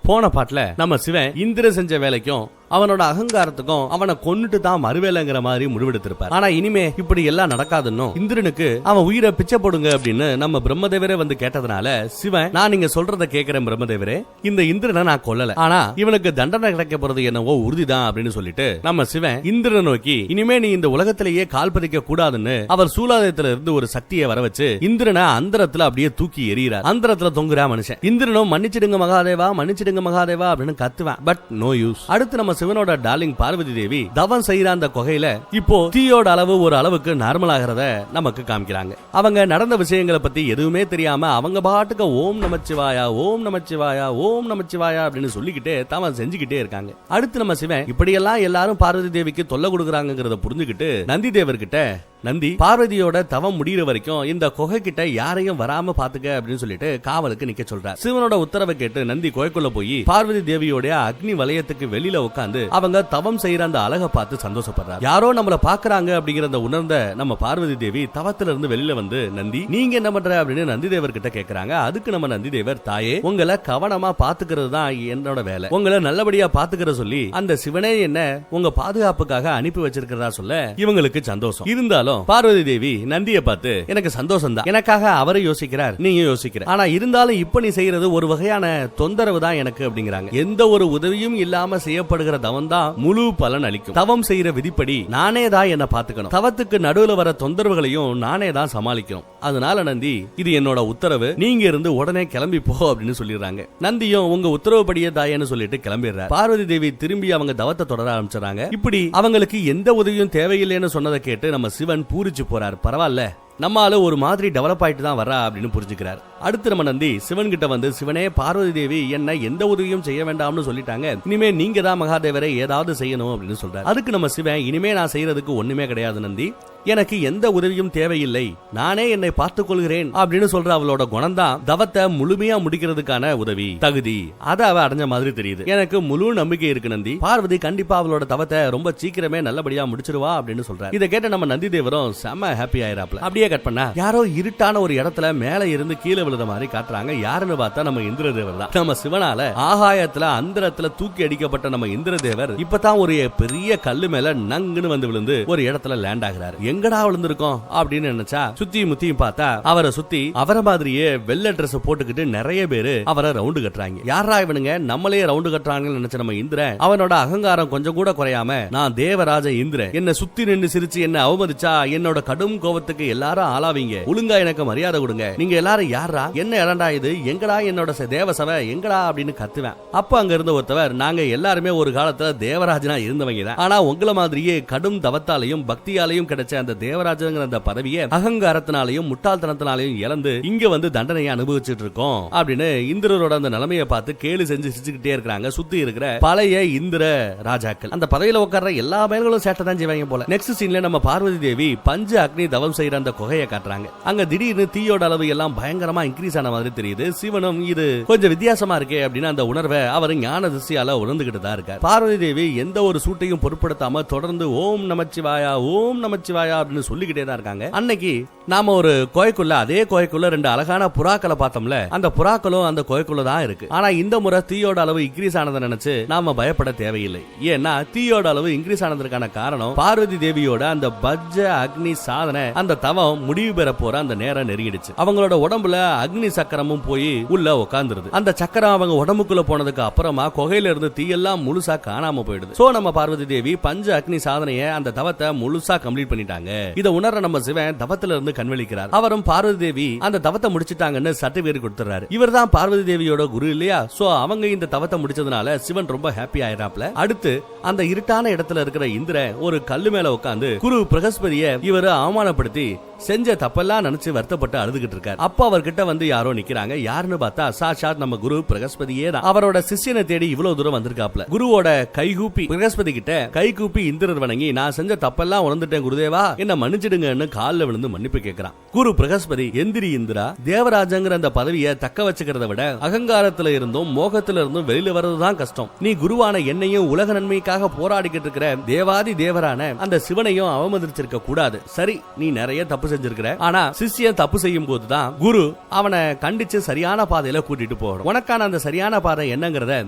போன பாட்டுல நம்ம சிவன் இந்திர செஞ்ச வேலைக்கும் அவனோட அகங்காரத்துக்கும் அவனை கொன்னுட்டு தான் மறுவேலைங்கிற மாதிரி முடிவெடுத்திருப்பார். ஆனா இனிமே இப்படி எல்லாம் நடக்காதுன்னு இந்திரனுக்கு அவன் உயிரை பிச்சை போடுங்க அப்படின்னு நம்ம பிரம்மதேவரே வந்து கேட்டதுனால சிவன், நான் நீங்க சொல்றத கேட்கிறேன் பிரம்மதேவரே, இந்த இந்திரனை நான் கொல்லல, ஆனா இவனுக்கு தண்டனை கிடைக்க போறது என்னவோ உறுதிதான் அப்படின்னு சொல்லிட்டு நம்ம சிவன் இந்திரனை நோக்கி, இனிமே நீ இந்த உலகத்திலேயே கால் பதிக்க கூடாதுன்னு அவர் சூலாதயத்துல இருந்து ஒரு சக்தியை வர வச்சு இந்திரனை அந்தரத்துல அப்படியே தூக்கி எறிகிறார். அந்தரத்துல தொங்குறா மனுஷன். இந்திரனும் மன்னிச்சிடுங்க மகாதேவா, மன்னிச்சிடுங்க மகாதேவா அப்படின்னு கத்துவேன். But no use. அடுத்து நம்ம சிவனோட டார்லிங் பார்வதி தேவி தவம் செய்யற அந்த குகையில இப்போ தீயோட அளவு ஒரு அளவுக்கு நார்மல் ஆகிறத நமக்கு காமிக்கிறாங்க. அவங்க நடந்த விஷயங்களை பத்தி எதுவுமே தெரியாம அவங்க பாட்டுக்கு ஓம் நமச்சிவாயா, ஓம் நமச்சிவாயா, ஓம் நமச்சிவாயா அப்படின்னு சொல்லிக்கிட்டே தவம் செஞ்சுக்கிட்டே இருக்காங்க. அடுத்து நம்ம சிவன் இப்படியெல்லாம் எல்லாரும் பார்வதி தேவிக்கு தொல்லை கொடுக்கறாங்கிறத புரிஞ்சுக்கிட்டு நந்தி தேவர்கிட்ட, நந்தி பார்வதியோட தவம் முடிகிற வரைக்கும் இந்த குகை கிட்ட யாரையும் வராம பாத்துக்க அப்படின்னு சொல்லிட்டு காவலுக்கு நிக்க சொல்றார். சிவனோட உத்தரவை கேட்டு நந்தி குகைக்குள்ள போய் பார்வதி தேவியோட அக்னி வலயத்துக்கு வெளியில உட்காந்து அவங்க தவம் செய்யற அந்த அழகை பார்த்து சந்தோஷப்படுறார். யாரோ நம்மள பாக்குறாங்க அப்படிங்கறத உணர்ந்த நம்ம பார்வதி தேவி தவத்துல இருந்து வெளியில வந்து, நந்தி நீங்க என்ன பண்ற அப்படின்னு நந்தி தேவர் கிட்ட கேக்குறாங்க. அதுக்கு நம்ம நந்தி தேவர், தாயே உங்களை கவனமா பாத்துக்கிறது தான் என்னோட வேலை, உங்களை நல்லபடியா பாத்துக்கிற சொல்லி அந்த சிவனே என்ன உங்க பாதுகாப்புக்காக அனுப்பி வச்சிருக்கிறதா சொல்ல இவங்களுக்கு சந்தோஷம். இருந்தாலும் பார்வதி தேவி நந்தியை பார்த்து, எனக்கு சந்தோஷம் தான், எனக்காக அவரை யோசிக்கிறார், நீங்க யோசிக்கிற, ஆனா இருந்தாலும் இப்ப நீ செய்யறது ஒரு வகையான தொந்தரவு தான் எனக்கு அப்படிங்கிறாங்க. எந்த ஒரு உதவியும் இல்லாம செய்யப்படுகிற தவம் தான் முழு பலன் அளிக்கும். தவம் செய்யற விதிப்படி நானே தான் என்ன பாத்துக்கணும், தவத்துக்கு நடுவுல வர தொந்தரவுகளையும் நானே தான் சமாளிக்கணும். அதனால நந்தி இது என்னோட உத்தரவு, நீங்க இருந்து உடனே கிளம்பி போ அப்படின்னு சொல்லிடுறாங்க. நந்தியும் உங்க உத்தரவுப்படியே தாயன்னு சொல்லிட்டு கிளம்பிடுறாரு. பார்வதி தேவி திரும்பி அவங்க தவத்தை தொடர ஆரம்பிச்சாங்க. இப்படி அவங்களுக்கு எந்த உதவியும் தேவையில்லைன்னு சொன்னதை கேட்டு நம்ம சிவன் பூரிச்சு போறாரு. பரவாயில்ல, நம்மால ஒரு மாதிரி டெவலப் ஆயிட்டு தான் வரா அப்படின்னு புரிஞ்சுக்கிறார். அடுத்து நம்ம நந்தி சிவன் கிட்ட வந்து, சிவனே பார்வதி தேவி என்ன எந்த உதவியும் செய்ய வேண்டாம்னு சொல்லிட்டாங்க, இனிமே நீங்க தான் மகாதேவரை ஏதாவது செய்யணும் அப்படின்னு சொல்றாரு. அதுக்கு நம்ம சிவன், இனிமே நான் செய்யறதுக்கு ஒண்ணுமே கிடையாது நந்தி, எனக்கு எந்த உதவியும் தேவையில்லை, நானே என்னை பார்த்துக் கொள்கிறேன் அப்படின்னு சொல்ற அவளோட குணம் தான் தவத்தை முழுமையா முடிக்கிறதுக்கான உதவி தகுதி. அதை அவ அடைஞ்ச மாதிரி தெரியுது. எனக்கு முழு நம்பிக்கை இருக்கு நந்தி, பார்வதி கண்டிப்பா அவளோட தவத்தை ரொம்ப சீக்கிரமே நல்லபடியா முடிச்சிருவா அப்படின்னு சொல்றாரு. இதை கேட்ட நம்ம நந்தி தேவரும் செம்ம ஹாப்பி ஆயிராப்ல. அப்படியே கட் பண்ணா யாரோ இருட்டான ஒரு இடத்துல மேல இருந்து கீழே விழுத மாதிரி காட்டுறாங்க. யாருன்னு பார்த்தா நம்ம இந்திரதேவர் தான். நம்ம சிவனால ஆகாயத்துல அந்தரத்துல தூக்கி அடிக்கப்பட்ட நம்ம இந்திரதேவர் இப்பதான் ஒரு பெரிய கல்லு மேல நங்குன்னு வந்து விழுந்து ஒரு இடத்துல லேண்ட் ஆகிறாரு. எங்கடா விழுந்திருக்கோம் அப்படின்னு நினைச்சா சுத்தி முத்தியும் பார்த்தா அவரை சுத்தி அவரை மாதிரியே வெள்ளை ட்ரெஸ் போட்டுக்கிட்டு நிறைய பேரு அவரை ரவுண்டு கட்டுறாங்க. யாரா இவனுங்க நம்மளே ரவுண்டு கட்டுறாங்கன்னு நினைச்ச நம்ம இந்திரன் அவனோட அகங்காரம் கொஞ்சம் கூட குறையாம, நான் தேவராஜ இந்திரன், என்ன சுத்தி நின்று சிரிச்சு என்ன அவமதிச்சா என்னோட கடும் கோபத்துக்கு எல்லாரும் ஆளாவீங்க, ஒழுங்கா எனக்கு மரியாதை கொடுங்க, நீங்க எல்லாரும் யாரா, என்ன இடண்டா இது, எங்கடா என்னோட தேவசபை எங்கடா அப்படின்னு கத்துவேன். அப்ப அங்க இருந்த ஒருத்தவர், நாங்க எல்லாருமே ஒரு காலத்துல தேவராஜனா இருந்தவங்க தான், ஆனா உங்களை மாதிரியே கடும் தவத்தாலையும் பக்தியாலையும் கிடைச்ச அந்த தேவராஜங்கிற அந்த பதவியை அகங்காரத்தினாலையும் முட்டாள்தனத்தினாலையும் இழந்து இங்க வந்து தண்டனையை அனுபவிச்சுட்டு இருக்கோம் அப்படின்னு இந்திரரோட அந்த நிலைமையை பார்த்து கேலி செஞ்சு சிரிச்சுக்கிட்டே இருக்காங்க சுத்தி இருக்கிற பழைய இந்திர ராஜாக்கள். அந்த பதவியில உட்கார்ற எல்லா மேல்களும் சேட்டை தான் செய்வாங்க போல. நெக்ஸ்ட் சீன்ல நம்ம பார்வதி தேவி பஞ்ச அக்னி தவம் செய்யற அந்த குகையை காட்டுறாங்க. அங்க திடீர்னு தீயோட அளவு எல்லாம் பயங்கரமா இன்க்ரீஸ் ஆன மாதிரி தெரியுது. சிவனும் இது கொஞ்சம் வித்தியாசமா இருக்கே அப்படின்னு அந்த உணர்வை அவர் ஞான திசையால உணர்ந்துகிட்டு தான் இருக்கார். பார்வதி தேவி எந்த ஒரு சூட்டையும் பொருட்படுத்தாம தொடர்ந்து ஓம் நமச்சிவாயா, ஓம் நமச்சிவாயா அப்படின்னு சொல்லிக்கிட்டே தான் இருக்காங்க. அன்னைக்கு நாம ஒரு கோயக்குள்ள, அதே கோயக்குள்ள ரெண்டு அழகான புறாக்களை பார்த்தோம்ல, அந்த புறாக்களும் அந்த கோயக்குள்ள தான் இருக்கு. ஆனா இந்த முறை தீயோட அளவு இன்க்ரீஸ் ஆனதை நினைச்சு நாம பயப்பட தேவையில்லை. ஏன்னா தீயோட அளவு இன்க்ரீஸ் ஆனதுக்கான காரணம் பார்வதி தேவியோட அந்த பஜ்ஜ அக்னி சாதனை, அந்த தவம் முடிவு பெற போற அந்த நேரம் நெருங்கிடுச்சு. அவங்களோட உடம்புல அக்னி சக்கரமும் போய் உள்ள உட்கார்ந்துருது. அந்த சக்கரம் அவங்க உடம்புக்குள்ள போனதுக்கு அப்புறமா குகையில இருந்து தீயெல்லாம் முழுசா காணாம போயிடுது. சோ நம்ம பார்வதி தேவி பஞ்ச அக்னி சாதனைய அந்த தவத்தை முழுசா கம்ப்ளீட் பண்ணிட்டாங்க. இத உணர்ற நம்ம சிவன் தவத்துல இருந்து கண்வெளிக்கிறார். அவரும் பார்வதி தேவி அந்த தவத்தை முடிச்சிட்டாங்கன்னு சர்டிபிகேட் கொடுத்துறாரு. இவர் தான் பார்வதி தேவியோட குரு இல்லையா? சோ அவங்க இந்த தவத்தை முடிச்சதுனால சிவன் ரொம்ப ஹாப்பி ஆயிராப்ல. அடுத்து அந்த இருட்டான இடத்துல இருக்கிற இந்திரன் ஒரு கல்லு மேல உட்கார்ந்து குரு பிரகஸ்பதியை இவரு அவமானப்படுத்தி செஞ்ச தப்பெல்லாம் நினைச்சு வருத்தப்பட்டு அழுதுகிட்டு இருக்காரு. அப்ப அவர்கிட்ட வந்து யாரோ நிக்கிறாங்க. யாருன்னு பார்த்தா சாட்சாத் நம்ம குரு பிரகஸ்பதியே தான். அவரோட சிஷ்யனை தேடி இவ்வளவு தூரம் வந்திருக்காப்ல. குருவோட கைகூப்பி பிரகஸ்பதி கிட்ட கைகூப்பி இந்திரர் வணங்கி, நான் செஞ்ச தப்பெல்லாம் உணர்ந்துட்டேன் குருதேவா, என்ன மன்னிச்சிடுங்கன்னு காலில் விழுந்து மன்னிப்பு கேட்கிறான். குரு பிரகஸ்பதி, எந்திரி இந்திரா, தேவராஜங்கிற அந்த பதவியை தக்க வச்சுக்கிறத விட அகங்காரத்துல இருந்தும் மோகத்துல இருந்தும் வெளியில வர்றதுதான் கஷ்டம். நீ குருவான என்னையும் உலக நன்மைக்காக போராடிக்கிட்டு இருக்கிற தேவாதி தேவரான அந்த சிவனையும் அவமதிச்சிருக்க கூடாது. சரி, நீ நிறைய தப்பு செஞ்சிருக்கிற, ஆனா சிஷ்யன் தப்பு செய்யும் போதுதான் குரு அவனை கண்டிச்சு சரியான பாதையில கூட்டிட்டு போகணும். உனக்கான அந்த சரியான பாதை என்னங்கறத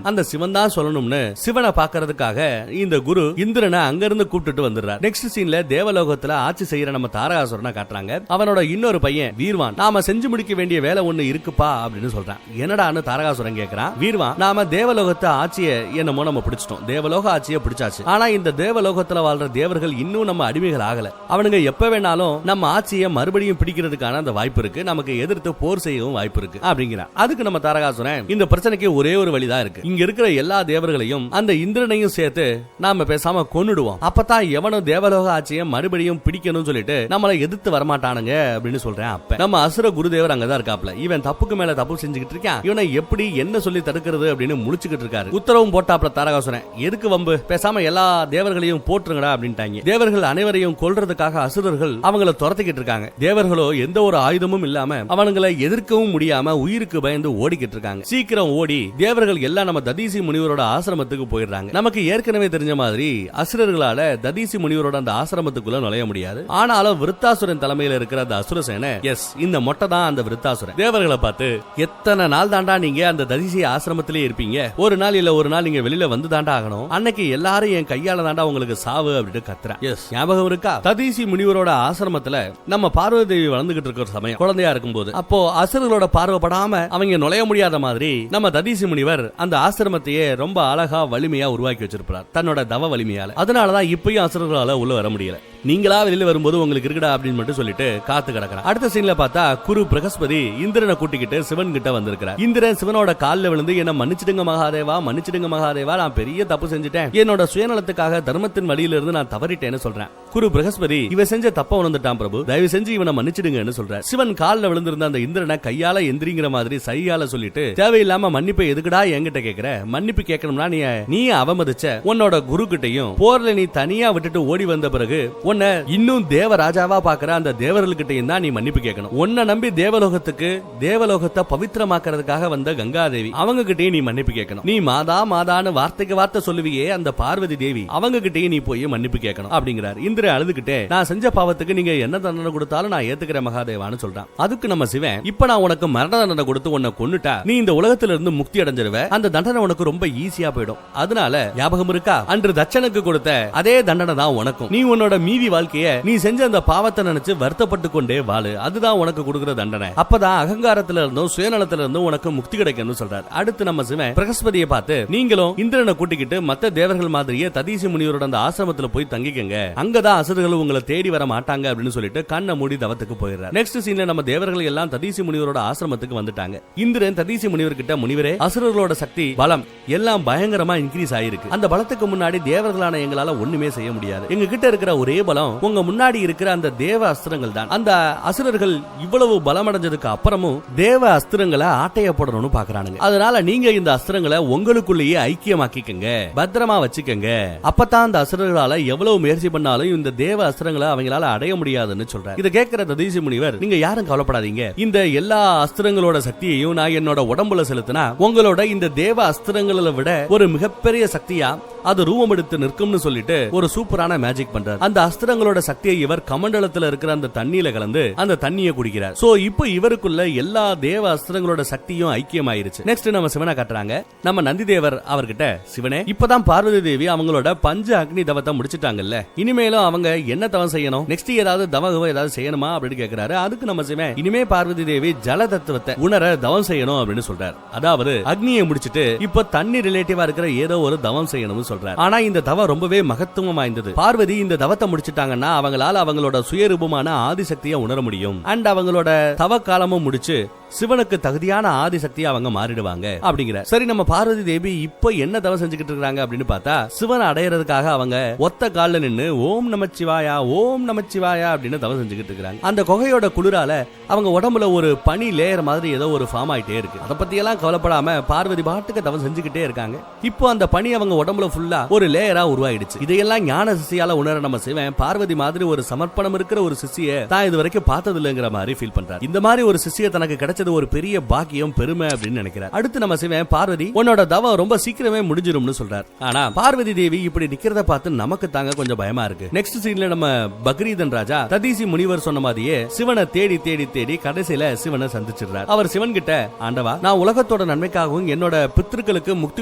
அந்த சிவன் தான் சொல்லணும்னு சிவனை பாக்குறதுக்காக இந்த குரு இந்திரனை அங்கிருந்து கூப்பிட்டு வந்துடுறார். நெக்ஸ்ட் சீன்ல தேவலோகத்துல ஆட்சி செய்யற நம்ம தாரகாசுரனை காட்டுறாங்க. அவனோட இன்னொரு பையன் வீர்வான், நாம செஞ்சு முடிக்க வேண்டிய வேலை ஒண்ணு இருக்குப்பா அப்படின்னு சொல்றான். என்னடான்னு தாரகாசுரன் கேக்குறான். வீர்வான், நாம தேவலோகத்தை ஆட்சியை என்னமோ நம்ம பிடிச்சிட்டோம், தேவலோக ஆட்சியை பிடிச்சாச்சு. ஆனா இந்த தேவலோகத்துல வாழ்ற தேவர்கள் இன்னும் நம்ம அடிமைகள் ஆகல. அவனுங்க எப்ப வேணாலும் நம்ம ஆட்சியை மறுபடியும் பிடிக்கிறதுக்கான அந்த வாய்ப்பு இருக்கு, நமக்கு எதிர்த்து போர் செய்யவும் வாய்ப்பு இருக்கு அப்படிங்கிறான். அதுக்கு நம்ம தாரகாசுரன், இந்த பிரச்சனைக்கு ஒரே ஒரு வழிதான் இருக்கு. இங்க இருக்கிற எல்லா தேவர்களையும் அந்த இந்திரனையும் சேர்த்து நாம பேசாம கொன்னுடுவோம். அப்பதான் எவனும் தேவலோக ஆட்சியை மறுபடியும் பிடிக்கணும்னு சொல்லிட்டு நம்மளை எதிர்த்து வரமாட்டானுங்க அப்படின்னு சொல்றேன். அப்ப நம்ம அசுர குருதேவர் அங்கதான் இருக்காப்ல. இவன் தப்புக்கு மேல தப்பு செஞ்சுக்கிட்டு இருக்கான், இவனை எப்படி என்ன சொல்லி தடுக்கிறது அப்படின்னு முழிச்சுக்கிட்டு இருக்காரு. உத்தரவும் போட்டாப்ல தாரகாசுரன், எதுக்கு வம்பு, பேசாம எல்லா தேவர்களையும் போட்டுருங்கடா அப்படின்ட்டாங்க. தேவர்கள் அனைவரையும் கொல்றதுக்காக அசுரர்கள் அவங்கள துரத்திக்கிட்டு இருக்காங்க. தேவர்களோ எந்த ஒரு ஆயுதமும் இல்லாம அவங்களை எதிர்க்கவும் முடியாம உயிருக்கு பயந்து ஓடிக்கிட்டு இருக்காங்க. சீக்கிரம் ஓடி தேவர்கள் எல்லாம் நம்ம ததீசி முனிவரோட ஆசிரமத்துக்கு போயிடுறாங்க. நமக்கு ஏற்கனவே தெரிஞ்ச மாதிரி அசுரர்களால ததீசி முனிவரோட அந்த ஆசிரமத்துக்குள்ள நுழைய முடியாது. ஆனாலும் விருத்தாசுரன் தலைமையில இருக்கிற அந்த அசுரசேனை, எஸ், இந்த மொட்டை தான் அந்த விருத்தாசுரன். தேவர்களை பார்த்து, எத்தனை நாள் தாண்டா நீங்க அந்த ததீசி ஆசிரமத்திலே இருப்பீங்க, ஒரு நாள் இல்ல ஒரு நாள் நீங்க வெளியில வந்து தாண்டா ஆகணும், அன்னைக்கு எல்லாரும் என் கையால தாண்டா உங்களுக்கு சாவு அப்படின்னு கத்துறான். எஸ், ஞாபகம் இருக்கா, ததீசி முனிவரோட ஆசிரமத்துல நம்ம பார்வதி தேவி வளர்ந்துகிட்டு இருக்கிற சமயம், குழந்தையா இருக்கும்போது, அப்போ அசுரர்களோட பார்வைப்படாம அவங்க நுழைய முடியாத மாதிரி நம்ம ததீசி முனிவர் அந்த ஆசிரமத்தையே ரொம்ப அழகா வலிமையா உருவாக்கி வச்சிருப்பார் தன்னோட தவ வலிமையால. அதனாலதான் இப்பயும் அசுரர்களால உள்ள வர முடியல. நீங்களா வெளியில வரும்போது உங்களுக்கு இருக்குடா அப்படின்னு மட்டும் சொல்லிட்டு காத்து கிடக்கிறான். அடுத்த சீன்ல பார்த்தா குரு பிரகஸ்பதி இந்திரனை கூட்டிக்கிட்டு சிவன் கிட்ட வந்திருக்கிறார். இந்திரன் சிவனோட காலில் விழுந்து, என்ன மன்னிச்சிடுங்க மகாதேவா, மன்னிச்சிடுங்க மகாதேவா, நான் பெரிய தப்பு செஞ்சுட்டேன், என்னோட சுயநலத்துக்காக தர்மத்தின் வழியில இருந்து நான் தவறிட்டேன்னு சொல்றேன். குரு பிரகஸ்பதி, இவன் செஞ்ச தப்ப உணர்ந்துட்டான் பிரபு, தயவு செஞ்சு இவனை மன்னிச்சிடுங்கன்னு சொல்ற. சிவன் காலில் விழுந்திருந்த அந்த இந்திரனை கையால எந்திரிங்கிற மாதிரி சையால சொல்லிட்டு, தேவையில்லாம மன்னிப்பை எதுக்குடா என்கிட்ட கேக்குற, மன்னிப்பு கேட்கணும்னா நீ அவமதிச்ச உன்னோட குரு கிட்டையும் போர்ல நீ தனியா விட்டுட்டு ஓடி வந்த பிறகு உன்னை இன்னும் தேவராஜாவா பாக்குற அந்த தேவர்களுக்கிட்டையும் தான் நீ மன்னிப்பு கேட்கணும். உன்னை நம்பி தேவலோகத்தை பவித்திரமாக்குறதுக்காக வந்த கங்காதேவி, அவங்க கிட்டையும் நீ மன்னிப்பு கேட்கணும். நீ மாதா மாதான்னு வார்த்தைக்கு வார்த்தை சொல்லுவியே அந்த பார்வதி தேவி, அவங்க கிட்டையும் நீ போய் மன்னிப்பு கேட்கணும் அப்படிங்கிறார். இந்திரன் அழுதுகிட்டே, நான் செஞ்ச பாவத்துக்கு நீங்க என்ன தண்டனை கொடுத்தாலும் நான் ஏத்துக்கிறேன் மகாதேவான்னு சொல்றான். அதுக்கு நம்ம சிவன், இப்ப நான் உனக்கு மரண தண்டனை கொடுத்து உன்னை கொன்னுட்டா நீ இந்த உலகத்துல இருந்து முக்தி அடைஞ்சிருவ, அந்த தண்டனை உனக்கு ரொம்ப ஈஸியா போயிடும். அதனால ஞாபகம் இருக்கா, அன்று தட்சனுக்கு கொடுத்த அதே தண்டனை தான் உனக்கும். நீ உன்னோட மீதி வாழ்க்கைய நீ செஞ்ச அந்த பாவத்தை நினைச்சு வருத்தப்பட்டு கொண்டே வாழு, அதுதான் உனக்கு கொடுக்கிற தண்டனை. அப்பதான் அகங்காரத்துல இருந்தும் சுயநலத்துல இருந்தும் உனக்கு முக்தி கிடைக்கும் சொல்றாரு. அடுத்து நம்ம சிவன் பிரகஸ்பதியை பார்த்து, நீங்களும் இந்திரனை கூட்டிக்கிட்டு மத்த தேவர்கள் மாதிரியே ததீசி முனிவரோட அந்த ஆசிரமத்துல போய் தங்கிக்கங்க, அங்கதான் அசுரர்கள் உங்களை தேடி வர மாட்டாங்க அப்படின்னு சொல்லிட்டு கண்ணை மூடி தவத்துக்கு போயிடுறார். நெக்ஸ்ட் சீன்ல நம்ம தேவர்கள் எல்லாம் ததீசி முனிவரோட ஆசிரமத்துக்கு வந்துட்டாங்க. இந்திரன் ததீசி முனிவர் கிட்ட, முனிவரே, அசுரர்களோட சக்தி பலம் எல்லாம் பயங்கரமா இன்க்ரீஸ் ஆயிருக்கு, அந்த பலத்துக்கு முன்னாடி தேவர்களான எங்களால ஒண்ணுமே செய்ய முடியாது, எங்க கிட்ட இருக்கிற ஒரே பலம் உங்க முன்னாடி இருக்கிற அந்த தேவ அஸ்திரங்கள் தான். அந்த அசுரர்கள் இவ்வளவு பலமடைஞ்சதுக்கு அப்புறமும் தேவ அஸ்திரங்களை ஆட்டைய போடணும்னு பாக்குறானுங்க. அதனால நீங்க இந்த அஸ்திரங்களை உங்களுக்குள்ளேயே ஐக்கியமாக்கிக்கங்க, பத்திரமா வச்சுக்கங்க, அப்பதான் அந்த அசுரர்களால எவ்வளவு முயற்சி பண்ணாலும் இந்த தேவ அஸ்திரங்களை அவங்களால அடைய முடியாதுன்னு சொல்றாரு. இதை கேட்கிற ததீசி முனிவர், நீங்க யாரும் கவலைப்படாதீங்க, இந்த எல்லா அஸ்திரங்களோட சக்தியையும் நான் என்னோட உடம்புல செலுத்தினா உங்களோட இந்த தேவ அஸ்திரங்களை விட ஒரு மிகப்பெரிய சக்தியா அது ரூபம் எடுத்து நிற்கும்னு சொல்லிட்டு ஒரு சூப்பரான மேஜிக் பண்றாரு. அந்த அஸ்திரங்களோட சக்தியை இவர் கமண்டலத்துல இருக்கிற அந்த தண்ணியில கலந்து அந்த தண்ணியை குடிக்கிறார். சோ இப்போ இவருக்குள்ள எல்லா தேவ அஸ்திரங்களோட சக்தியும் ஐக்கியமாயிருச்சு. நெக்ஸ்ட் நம்ம சிவனை காட்டுறாங்க. நம்ம நந்தி தேவர் அவர்கிட்ட, சிவனே, இப்பதான் பார்வதி தேவி அவங்களோட பஞ்ச அக்னி தவத்தை முடிச்சிட்டாங்கல்ல, இனிமேலும் அவங்க என்ன தவம் செய்யணும், நெக்ஸ்ட் ஏதாவது தவம் ஏதாவது செய்யணுமா அப்படின்னு கேட்கிறாரு. அதுக்கு நம்ம சிவன், இனிமே பார்வதி தேவி ஜல தத்துவத்தை உணர தவம் செய்யணும் அப்படின்னு சொல்றாரு. அதாவது அக்னியை முடிச்சிட்டு இப்ப தண்ணி ரிலேட்டிவா இருக்கிற ஏதோ ஒரு தவம் செய்யணும்னு சொல்றாரு. ஆனா இந்த தவம் ரொம்பவே மகத்துவம் வாய்ந்தது. பார்வதி இந்த தவத்தை முடிச்சிட்டாங்கன்னா அவங்களால அவங்களோட சுயரூபமான ஆதிசக்தியை உணர முடியும். அண்ட் அவங்களோட தவ காலமும் முடிச்சு சிவனுக்கு தகுதியான ஆதிசக்தியை அவங்க மாறிடுவாங்க அப்படிங்கிற. சரி, நம்ம பார்வதி தேவி இப்ப என்ன தவம் செஞ்சுக்கிட்டு இருக்காங்க அப்படின்னு பார்த்தா, சிவனை அடையறதுக்காக அவங்க ஒத்த கால்ல நின்னு ஓம் நமச்சிவாயா ஓம் நமச்சிவாயா அப்படின்னு தவம் செஞ்சுக்கிட்டு இருக்காங்க. அந்த குகையோட குளிரால அவங்க உடம்புல ஒரு பனி லேயர் மாதிரி ஏதோ ஒரு ஃபார்ம் ஆயிட்டே இருக்கு. அதை பத்தி எல்லாம் கவலைப்படாம பார்வதி பாட்டுக்கு தவம் செஞ்சுக்கிட்டே இருக்காங்க. இப்போ அந்த பனி அவங்க உடம்புல ஃபுல்லா ஒரு லேயரா உருவாயிடுச்சு. இதையெல்லாம் ஞான சிசியால உணர நம்ம சிவன் பார்வதி மாதிரி ஒரு சமர்ப்பணம் இருக்கிற ஒரு சிஷ்ய தான் இது வரைக்கும் பார்த்தது இல்லங்கிற மாதிரி ஃபீல் பண்றார். இந்த மாதிரி ஒரு சிஷ்ய தனக்கு கிடைச்சது ஒரு பெரிய பாக்கியம், பெருமை அப்படின்னு நினைக்கிறார். அடுத்து நம்ம சிவன் பார்வதி உன்னோட தவம் ரொம்ப சீக்கிரமே முடிஞ்சிரும்னு சொல்றார். ஆனா பார்வதி தேவி இப்படி நிக்கிறத பார்த்து நமக்கு தாங்க கொஞ்சம் பயமா இருக்கு. நெக்ஸ்ட் சீன்ல நம்ம பக்ரீதன் ராஜா ததீசி முனிவர் சொன்ன மாதிரியே சிவனை தேடி தேடி தேடி கடைசியில சிவனை சந்திச்சிடுறார். அவர் சிவன் கிட்ட, ஆண்டவா, நான் உலகத்தோட நன்மைக்காகவும் என்னோட பித்ருக்களுக்கு முக்தி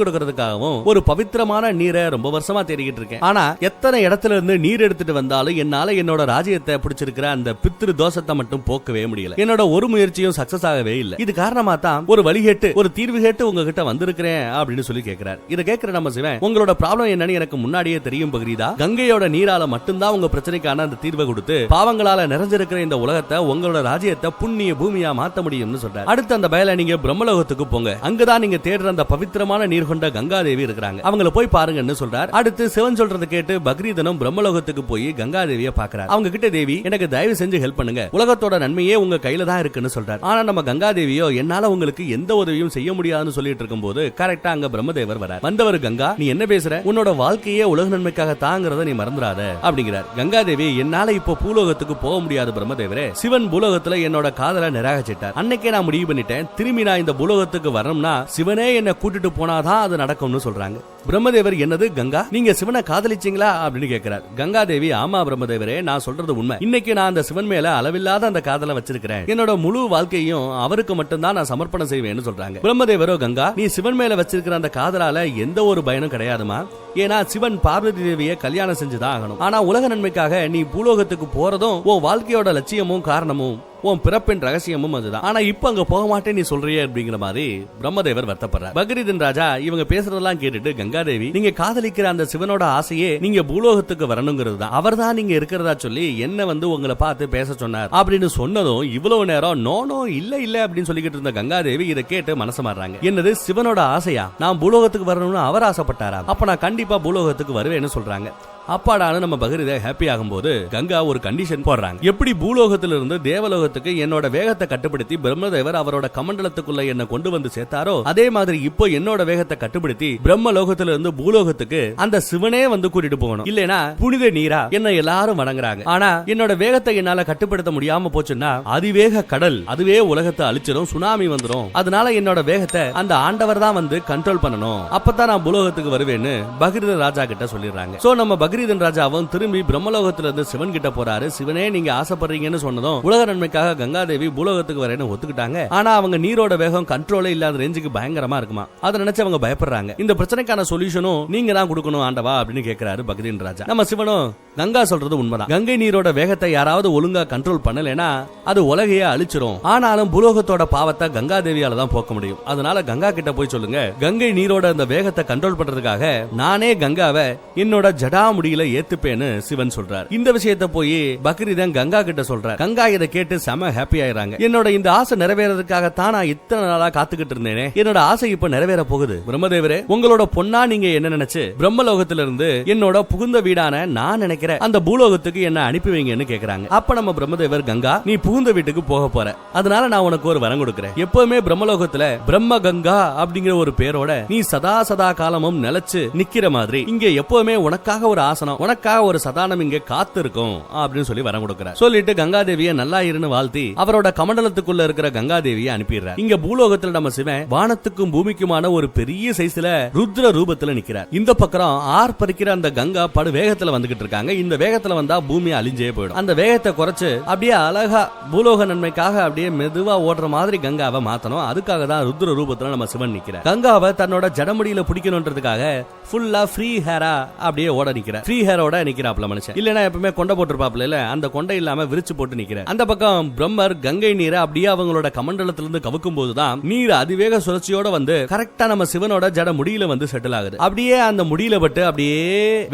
கொடுக்கறதுக்காகவும் ஒரு பவித்திரமான நீரை ரொம்ப வருஷமா தேடிக்கிட்டு இருக்கேன். ஆனா எத்தனை இடத்துல இருந்து நீர் எடுத்துட்டு வந்தாலும் என்னால என்னோட ராஜ்யத்தை பிடிச்சிருக்கிற அந்த பித்ரு தோஷத்தை மட்டும் போக்கவே முடியல. என்னோட ஒரு முயற்சியும் சக்சஸ் ஆகவே இல்ல. இது காரணமா தான் ஒரு வழி கேட்டு ஒரு தீர்வு கேட்டு உங்ககிட்ட வந்திருக்கிறேன் அப்படின்னு சொல்லி கேட்கிறார். இதை கேட்கிற நம்ம சிவன், உங்களோட ப்ராப்ளம் என்னன்னு எனக்கு முன்னாடியே தெரியும் பக்ரீதா. கங்கையோட நீரால மட்டும்தான் உங்க பிரச்சனைக்கான அந்த தீர்வை கொடுத்து பாவங்களால நிறைஞ்சிருக்கிற இந்த உலகத்தை உங்களோட ராஜ்யத்தை புண்ணிய பூமியா மாத்த முடியும்னு சொல்றாரு. அடுத்து அந்த பயல நீங்க பிரம்மலோகத்துக்கு போங்க. அங்கதான் நீங்க தேடுற அந்த பவித்திரமான நீர் கொண்ட கங்கா தேவி இருக்கிறாங்க. அவங்கள போய் பாருங்கன்னு சொல்றார். அடுத்து சிவன் சொல்றதை கேட்டு பக்ரீதனும் பிரம்மலோகத்துக்கு போய் கங்கா தேவியை பார்க்கிறார். அவங்க கிட்ட, தேவி, எனக்கு தயவு செஞ்சு ஹெல்ப் பண்ணுங்க, உலகத்தோட நன்மையே உங்க கையில தான் இருக்குன்னு சொல்றார். ஆனா நம்ம கங்கா தேவியோ, என்னால உங்களுக்கு எந்த உதவியும் செய்ய முடியாதுன்னு சொல்லிட்டு இருக்கும்போது கரெக்டா அங்க பிரம்மதேவர் வரார். வந்தவர், கங்கா, நீ என்ன பேசுற? உன்னோட வாழ்க்கையே உலக நன்மைக்காக தாங்கிறத நீ மறந்துடாத அப்படிங்கிறார். கங்கா தேவி, என்னால இப்போ பூலோகத்துக்கு போக முடியாது பிரம்மதேவரே. சிவன் பூலோகத்துல என்னோட காதலை நிராகரிச்சிட்டார். அன்னைக்கே நான் முடிவு பண்ணிட்டேன், திரும்பி நான் இந்த பூலோகத்துக்கு வரணும்னா சிவனே என்ன கூட்டிட்டு போனாதான் அது நடக்கும்னு சொல்றாங்க. பிரம்மதேவர், என்னது கங்கா, நீங்க சிவனை காதலிச்சீங்களா அப்படின்னு கேட்கிறார். கங்கா தேவி, ஆமா பிரம்மதேவரே, நான் சொல்றது உண்மை. இன்னைக்கு நான் அந்த சிவன் மேல அளவில்லாத அந்த காதலை வச்சிருக்கிறேன். என்னோட முழு வாழ்க்கையும் அவருக்கு மட்டும்தான் நான் சமர்ப்பணம் செய்வேன்னு சொல்றாங்க. பிரம்மதேவரோ, கங்கா, நீ சிவன் மேல வச்சிருக்கிற அந்த காதலால எந்த ஒரு பயனும் கிடையாதுமா. ஏன்னா சிவன் பார்வதி தேவியை கல்யாணம் செஞ்சுதான் ஆகணும். ஆனா உலக நன்மைக்காக நீ பூலோகத்துக்கு போறதும் உன் வாழ்க்கையோட லட்சியமும் காரணமும் உன் பிறப்பின் ரகசியமும் அதுதான். ஆனா இப்ப அங்க போக மாட்டேன் நீ சொல்றியே அப்படிங்கிற மாதிரி பிரம்மதேவர் வருத்தப்படுறார். பக்ரீதன் ராஜா இவங்க பேசுறதெல்லாம் கேட்டுட்டு, கங்காதேவி, நீங்க காதலிக்கிற அந்த சிவனோட ஆசையே நீங்க பூலோகத்துக்கு வரணுங்கிறது தான். அவர் தான் நீங்க இருக்கிறதா சொல்லி என்ன வந்து உங்களை பார்த்து பேச சொன்னார் அப்படின்னு சொன்னதும் இவ்வளவு நேரம் நோ இல்ல இல்ல அப்படின்னு சொல்லிக்கிட்டு இருந்த கங்காதேவி இதை கேட்டு மனசு மாறுறாங்க. என்னது, சிவனோட ஆசையா? நான் பூலோகத்துக்கு வரணும்னு அவர் ஆசைப்பட்டாரா? அப்ப நான் கண்டிப்பா பூலோகத்துக்கு வருவேன்னு சொல்றாங்க. அப்பாடான நம்ம பகரித ஹாப்பி ஆகும்போது கங்கா ஒரு கண்டிஷன் போடுறாங்க. எப்படி பூலோகத்திலிருந்து தேவலோகத்துக்கு என்னோட வேகத்தை கட்டுப்படுத்தி பிரம்மதேவர் அவரோட கமண்டலத்துக்குள்ள என்ன கொண்டு வந்து சேர்த்தாரோ, அதே மாதிரி இப்போ என்னோட வேகத்தை கட்டுப்படுத்தி பிரம்மலோகத்திலிருந்து பூலோகத்துக்கு அந்த சிவனே வந்து கூட்டிட்டு போகணும். இல்லனா புனித நீரா என்ன எல்லாரும் வணங்குறாங்க. ஆனா என்னோட வேகத்தை என்னால கட்டுப்படுத்த முடியாம போச்சுன்னா அதிவேக கடல் அதுவே உலகத்தை அழிச்சிடும், சுனாமி வந்துடும். அதனால என்னோட வேகத்தை அந்த ஆண்டவர் தான் வந்து கண்ட்ரோல் பண்ணணும். அப்பதான் நான் பூலோகத்துக்கு வருவேன்னு பகரித ராஜா கிட்ட சொல்லிடுறாங்க. சோ நம்ம பக்ரீதன் ராஜாவும் திரும்பி பிரம்மலோகத்துல இருந்து சிவன் கிட்ட போறாரு. சிவனே நீங்க ஆசைப்படுறீங்கன்னு சொன்னதும் உலக நன்மைக்காக கங்காதேவி பூலோகத்துக்கு வரேன்னு ஒத்துக்கிட்டாங்க. ஆனா அவங்க நீரோட வேகம் கண்ட்ரோலே இல்லாத ரேஞ்சுக்கு பயங்கரமா இருக்குமா. அதை நினைச்சு அவங்க பயப்படுறாங்க. இந்த பிரச்சனைக்கான சொல்யூஷனும் நீங்க தான் கொடுக்கணும் ஆண்டவா அப்படின்னு கேட்கிறாரு பக்ரீதன் ராஜா. நம்ம சிவனும், கங்கா சொல்றது உண்மைதான். கங்கை நீரோட வேகத்தை யாராவது ஒழுங்கா கண்ட்ரோல் பண்ணலனா அது உலகையே அழிச்சிரும். ஆனாலும் பூலோகத்தோட பாவத்தை கங்கா தேவியால தான் போக்க முடியும். அதனால கங்கா கிட்ட போய் சொல்லுங்க, கங்கை நீரோட அந்த வேகத்தை கண்ட்ரோல் பண்றதுக்காக நானே கங்காவை என்னோட ஜடா முடியல ஏத்துப்பேன்னு சிவன் சொல்றார். இந்த விஷயத்தை போய் பக்ரீதன் கங்கா கிட்ட சொல்றார். கங்கா இதை கேட்டு செம ஹாப்பி ஆயிராங்க. என்னோட இந்த ஆசை நிறைவேறதுக்காக தான் நான் இத்தனை நாளா காத்துக்கிட்டு இருந்தேனே, என்னோட ஆசை இப்ப நிறைவேற போகுது. பிரம்மதேவரே, உங்களோட பொண்ணா நீங்க என்ன நினைச்சு பிரம்மலோகத்திலிருந்து என்னோட புகுந்த வீடான நான் நினைக்கிறேன் அந்த பூலோகத்துக்கு என்ன அனுப்பி வைங்கன்னு கேக்குறாங்க. அப்ப நம்ம பிரம்மதேவர், கங்கா, நீ புகுந்த வீட்டுக்கு போக போற, அதனால நான் உனக்கு ஒரு வரம் கொடுக்கிறேன். எப்பவுமே பிரம்மலோகத்துல பிரம்ம கங்கா அப்படிங்கிற ஒரு பேரோட நீ சதா காலமும் நிலைச்சு நிக்கிற மாதிரி இங்க எப்பவுமே உனக்காக ஒரு ஆசனம், உனக்காக ஒரு சதானம் இங்க காத்து இருக்கும் அப்படின்னு சொல்லி வரம் கொடுக்கிறார். சொல்லிட்டு கங்காதேவியை நல்லா இருன்னு வாழ்த்தி அவரோட கமண்டலத்துக்குள்ள இருக்கிற கங்காதேவியை அனுப்பிடுறார். இங்க பூலோகத்துல நம்ம சிவன் வானத்துக்கும் பூமிக்குமான ஒரு பெரிய சைஸ்ல ருத்ர ரூபத்துல நிக்கிறார். இந்த பக்கம் ஆர்ப்பரிக்கிற அந்த கங்கா படு வேகத்துல வந்துகிட்டு இருக்காங்க. இந்த வேகத்துல வந்தா பூமி அழிஞ்சே போயிடும். அந்த வேகத்தை குறைச்சு அப்படியே அழகா பூலோக நன்மைக்காக அப்படியே மெதுவா ஓடுற மாதிரி கங்காவை மாத்தணும். அதுக்காக தான் ருத்ர ரூபத்துல நம்ம சிவன் நிக்கிறார். கங்காவை தன்னோட ஜடமுடியில பிடிக்கணும்ன்றதுக்காக ஃபுல்லா ஃப்ரீ ஹேரா அப்படியே ஓட நிக்கிறார். ஃப்ரீ ஹேரோட நிக்கிறாப்ல மனுஷன். இல்லனா எப்பவுமே கொண்டை போட்டுருப்பாப்ல, இல்ல அந்த கொண்டை இல்லாம விரிச்சு போட்டு நிக்கிறார். அந்த பக்கம் பிரம்மர் கங்கை நீரை அப்படியே அவங்களோட கமண்டலத்திலிருந்து கவுக்கும் போதுதான் நீர் அதிவேக சுழற்சியோட வந்து கரெக்டா நம்ம சிவனோட ஜட முடியில வந்து செட்டில் ஆகுது. அப்படியே அந்த முடியில பட்டு அப்படியே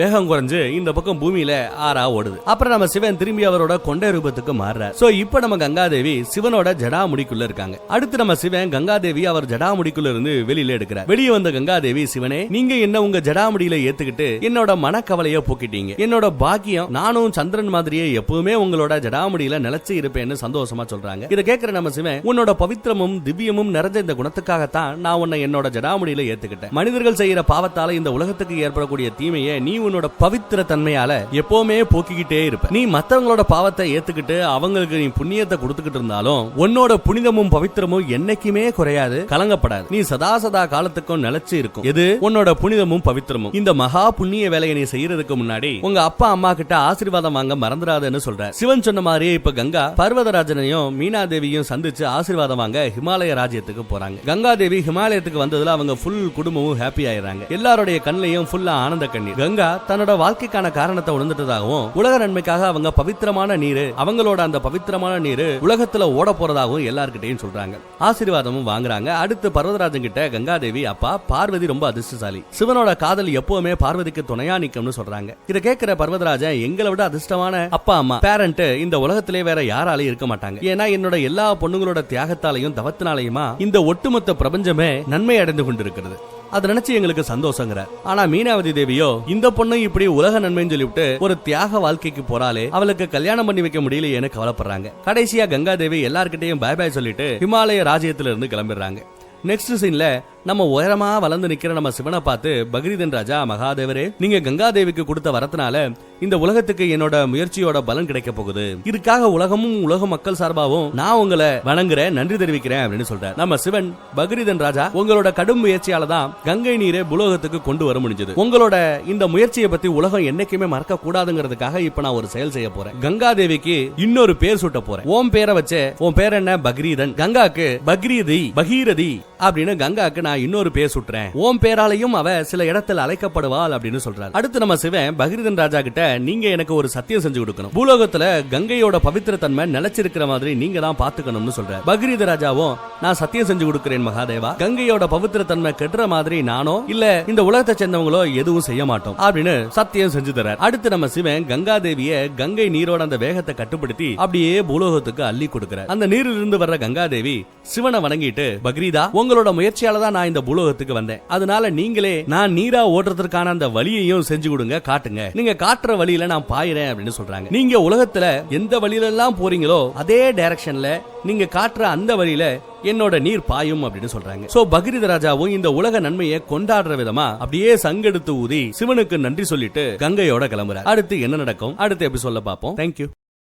வேகம் குறைஞ்சு இந்த பக்கம் பூமியில ஆறா ஓடுது. அப்புறம் நம்ம சிவன் திரும்பி அவரோட கொண்டை ரூபத்துக்கு மாறுறார். சோ இப்போ நம்ம கங்காதேவி சிவனோட ஜடா முடிக்குள்ள இருக்காங்க. அடுத்து நம்ம சிவன் கங்காதேவி அவர் ஜடா முடிக்குள்ள இருந்து வெளியில எடுக்கிறார். வெளியே வந்த கங்காதேவி, சிவனே, நீங்க என்ன உங்க ஜடா முடியில ஏத்துக்கிட்டு என்னோட மனக்கவலைய குறைய போக்கிட்டீங்க. என்னோட பாக்கியம் நானும் சந்திரன் மாதிரியே எப்பவுமே உங்களோட ஜடாமுடியில நிலைச்சு இருப்பேன்னு சந்தோஷமா சொல்றாங்க. இத கேக்குற நம்ம சிவன், உன்னோட பவித்திரமும் திவ்யமும் நிறைஞ்ச இந்த குணத்துக்காகத்தான் நான் உன்னை என்னோட ஜடாமுடியில ஏத்துக்கிட்டேன். மனிதர்கள் செய்யற பாவத்தால இந்த உலகத்துக்கு ஏற்படக்கூடிய தீமையை நீ உன்னோட பவித்திர தன்மையால எப்பவுமே போக்கிக்கிட்டே இருப்ப. நீ மத்தவங்களோட பாவத்தை ஏத்துக்கிட்டு அவங்களுக்கு நீ புண்ணியத்தை கொடுத்துக்கிட்டு இருந்தாலும் உன்னோட புனிதமும் பவித்திரமும் என்னைக்குமே குறையாது, கலங்கப்படாது. நீ சதா காலத்துக்கும் நிலைச்சு இருக்கும். எது? உன்னோட புனிதமும் பவித்திரமும். இந்த மகா புண்ணிய வேலையை நீ செய்யறதுக்கு முன்னாடி உங்க அப்பா அம்மா கிட்ட ஆசீர்வாதம் வாங்க மறந்துடாதன்னு சொல்ற. சிவன் சொன்ன மாதிரியே இப்ப கங்கா பர்வதராஜனையும் மீனா தேவியும் சந்திச்சு ஆசீர்வாதம் வாங்க ஹிமாலய ராஜ்யத்துக்கு போறாங்க. கங்கா தேவி ஹிமாலயத்துக்கு வந்ததுல அவங்க ஃபுல் குடும்பமும் ஹாப்பி ஆயிடுறாங்க. எல்லாருடைய கண்ணையும் ஃபுல்லா ஆனந்த கண்ணீர். கங்கா தன்னோட வாழ்க்கைக்கான காரணத்தை உணர்ந்துட்டதாகவும் உலக நன்மைக்காக அவங்க பவித்திரமான நீரு, அவங்களோட அந்த பவித்திரமான நீரு உலகத்துல ஓட போறதாகவும் எல்லார்கிட்டையும் சொல்றாங்க. ஆசீர்வாதமும் வாங்குறாங்க. அடுத்து பர்வதராஜன் கிட்ட கங்காதேவி, அப்பா பார்வதி ரொம்ப அதிர்ஷ்டசாலி, சிவனோட காதல் எப்பவுமே பார்வதிக்கு துணையா நிக்கும்னு சொல்றாங்க. இத கேட்கிற பர்வதராஜன், எங்களை விட அதிர்ஷ்டமான அப்பா அம்மா பேரண்ட் இந்த உலகத்திலே வேற யாராலையும் இருக்க மாட்டாங்க. ஏன்னா என்னோட எல்லா பொண்ணுங்களோட தியாகத்தாலையும் தவத்தினாலையுமா இந்த ஒட்டுமொத்த பிரபஞ்சமே நன்மை அடைந்து கொண்டிருக்கிறது. அதை நினைச்சு எங்களுக்கு சந்தோஷங்கிற. ஆனா மீனாவதி தேவியோ, இந்த பொண்ணு இப்படி உலக நன்மைன்னு சொல்லிவிட்டு ஒரு தியாக வாழ்க்கைக்கு போறாலே, அவளுக்கு கல்யாணம் பண்ணி வைக்க முடியலையேன்னு கவலைப்படுறாங்க. கடைசியா கங்கா தேவி எல்லார்கிட்டையும் பாய் பாய் சொல்லிட்டு ஹிமாலய ராஜ்யத்துல இருந்து கிளம்பிடுறாங்க. நெக்ஸ்ட் சீன்ல நம்ம உயரமா வளர்ந்து நிக்கிற நம்ம சிவனை பார்த்து பகரீதன் ராஜா, மகாதேவரே, நீங்க கங்காதேவிக்கு கொடுத்த வரத்தினால இந்த உலகத்துக்கு என்னோட முயற்சியோட பலன் கிடைக்க போகுது. இதுக்காக உலகமும் உலக மக்கள் சார்பாவும் நான் உங்களை வணங்குறேன், நன்றி தெரிவிக்கிறேன் அப்படின்னு சொல்றாரு. நம்ம சிவன், பகரீதன் ராஜா, உங்களோட கடும் முயற்சியால தான் கங்கை நீரை பூலோகத்துக்கு கொண்டு வர முடிஞ்சது. உங்களோட இந்த முயற்சியை பத்தி உலகம் என்னைக்குமே மறக்க கூடாதுங்கிறதுக்காக இப்ப நான் ஒரு செயல் செய்ய போறேன். கங்காதேவிக்கு இன்னொரு பேர் சூட்ட போறேன். உன் பேரை வச்சே, உன் பேர் என்ன? பகரீதன். கங்காக்கு பகீரதி, பகீரதி அப்படின்னு கங்காக்கு நான் இன்னொரு பேர் சுட்டுறேன். ஓம் பேராலையும் அவ சில இடத்துல அழைக்கப்படுவாள் அப்படின்னு சொல்றாரு. அடுத்து நம்ம சிவன் பகரீதன் ராஜா கிட்ட, நீங்க எனக்கு ஒரு சத்தியம் செஞ்சு கொடுக்கணும். பூலோகத்துல கங்கையோட பவித்திர தன்மை நிலைச்சிருக்கிற மாதிரி நீங்க தான் பாத்துக்கணும்னு சொல்றாரு. பகரீத ராஜாவும், நான் சத்தியம் செஞ்சு கொடுக்கிறேன் மகாதேவா, கங்கையோட பவித்திர தன்மை கெட்டுற மாதிரி நானோ இல்ல இந்த உலகத்தை சேர்ந்தவங்களோ எதுவும் செய்ய மாட்டோம் அப்படின்னு சத்தியம் செஞ்சு தர்றார். அடுத்து நம்ம சிவன் கங்காதேவிய கங்கை நீரோட அந்த வேகத்தை கட்டுப்படுத்தி அப்படியே பூலோகத்துக்கு அள்ளி கொடுக்கிறார். அந்த நீரில் இருந்து வர்ற கங்காதேவி சிவனை வணங்கிட்டு, பகரீதா, உங்களோட முயற்சியால தான் நான் இந்த பூலோகத்துக்கு வந்தேன். அதனால நீங்களே நான் நீரா ஓடுறதுக்கான அந்த வழியையும் செஞ்சு கொடுங்க, காட்டுங்க. நீங்க காட்டுற வழியில நான் பாயிறேன் அப்படின்னு சொல்றாங்க. நீங்க உலகத்துல எந்த வழியில எல்லாம் போறீங்களோ அதே டைரக்ஷன்ல நீங்க காட்டுற அந்த வழியில என்னோட நீர் பாயும் அப்படின்னு சொல்றாங்க. சோ பகரீத ராஜாவும் இந்த உலக நன்மையை கொண்டாடுற விதமா அப்படியே சங்கெடுத்து ஊதி சிவனுக்கு நன்றி சொல்லிட்டு கங்கையோட கிளம்புறார். அடுத்து என்ன நடக்கும் அடுத்த எபிசோட்ல பாப்போம். தேங்க்யூ.